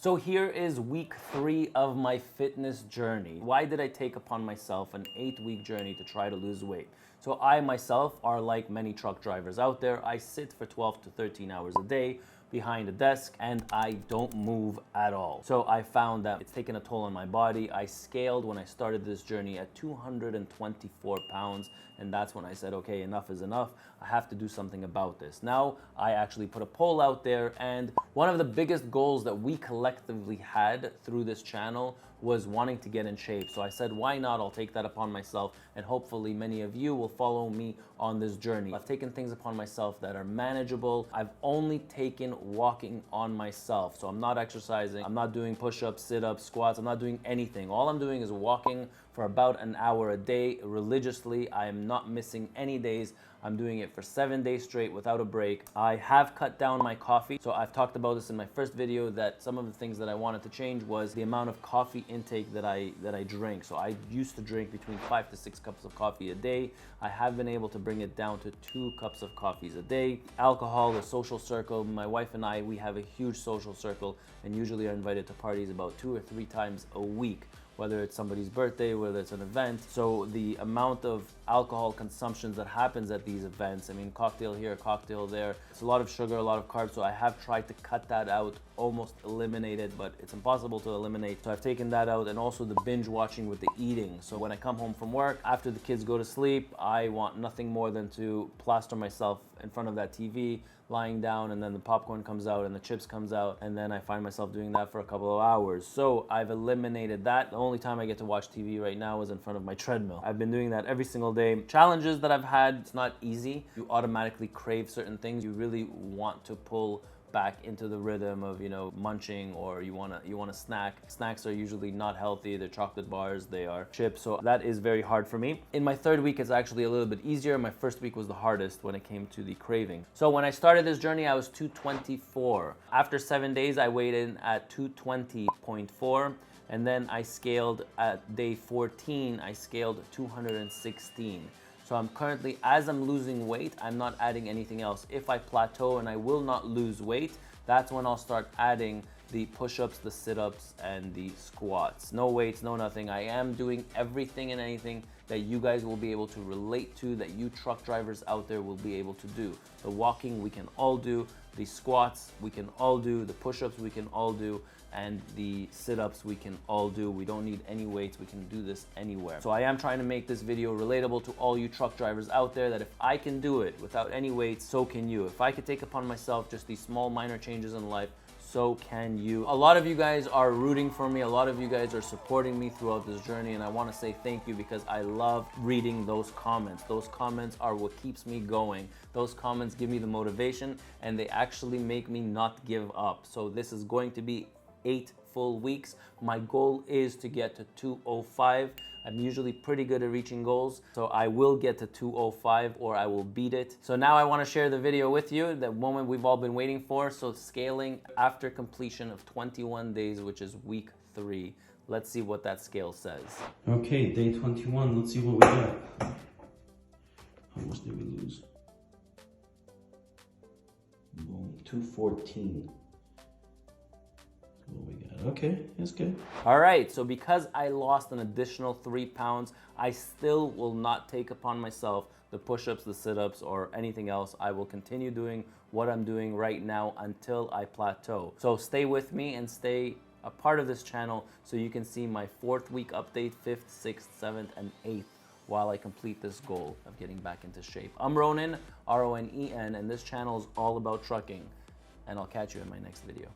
So here is week 3 of my fitness journey. Why did I take upon myself an 8-week journey to try to lose weight? So I myself are like many truck drivers out there. I sit for 12 to 13 hours a day behind a desk and I don't move at all. So I found that it's taken a toll on my body. I scaled when I started this journey at 224 pounds, and that's when I said, okay, enough is enough. I have to do something about this. Now I actually put a poll out there, and one of the biggest goals that we collectively had through this channel was wanting to get in shape. So I said, why not? I'll take that upon myself, and hopefully many of you will follow me on this journey. I've taken things upon myself that are manageable. I've only taken walking on myself. So I'm not exercising, I'm not doing push-ups, sit-ups, squats, I'm not doing anything. All I'm doing is walking for about an hour a day religiously. I am not missing any days. I'm doing it for 7 days straight without a break. I have cut down my coffee. So I've talked about this in my first video, that some of the things that I wanted to change was the amount of coffee intake that I drink. So I used to drink between 5 to 6 cups of coffee a day. I have been able to bring it down to 2 cups of coffees a day. Alcohol, the social circle, my wife and I, we have a huge social circle and usually are invited to parties about 2 or 3 times a week, whether it's somebody's birthday, whether it's an event. So the amount of alcohol consumption that happens at these events, I mean, cocktail here, cocktail there, it's a lot of sugar, a lot of carbs. So I have tried to cut that out, almost eliminate it, but it's impossible to eliminate. So I've taken that out, and also the binge watching with the eating. So when I come home from work, after the kids go to sleep, I want nothing more than to plaster myself in front of that TV, lying down, and then the popcorn comes out and the chips comes out, and then I find myself doing that for a couple of hours. So I've eliminated that. The only time I get to watch TV right now is in front of my treadmill. I've been doing that every single day. Challenges that I've had, it's not easy. You automatically crave certain things. You really want to pull back into the rhythm of, you know, munching, or you want to snack. Snacks are usually not healthy. They're chocolate bars, they are chips. So that is very hard for me. In my 3rd week, it's actually a little bit easier. My 1st week was the hardest when it came to the craving. So when I started this journey, I was 224. After 7 days, I weighed in at 220.4. And then I scaled at day 14, I scaled 216. So I'm currently, as I'm losing weight, I'm not adding anything else. If I plateau and I will not lose weight, that's when I'll start adding the push-ups, the sit-ups, and the squats. No weights, no nothing. I am doing everything and anything that you guys will be able to relate to, that you truck drivers out there will be able to do. The walking we can all do, the squats we can all do, the push-ups we can all do, and the sit-ups we can all do. We don't need any weights, we can do this anywhere. So I am trying to make this video relatable to all you truck drivers out there, that if I can do it without any weights, so can you. If I could take upon myself just these small minor changes in life, so can you. A lot of you guys are rooting for me. A lot of you guys are supporting me throughout this journey, and I want to say thank you, because I love reading those comments. Those comments are what keeps me going. Those comments give me the motivation, and they actually make me not give up. So this is going to be 8 full weeks. My goal is to get to 205. I'm usually pretty good at reaching goals, so I will get to 205 or I will beat it. So now I want to share the video with you, the moment we've all been waiting for. So scaling after completion of 21 days, which is week 3. Let's see what that scale says. Okay, day 21. Let's see what we got. How much did we lose? Boom, 214. What we got? Okay, that's good. All right, so because I lost an additional 3 pounds, I still will not take upon myself the push-ups, the sit-ups, or anything else. I will continue doing what I'm doing right now until I plateau. So stay with me and stay a part of this channel so you can see my 4th week update, 5th, 6th, 7th, and 8th, while I complete this goal of getting back into shape. I'm Ronen, R-O-N-E-N, and this channel is all about trucking, and I'll catch you in my next video.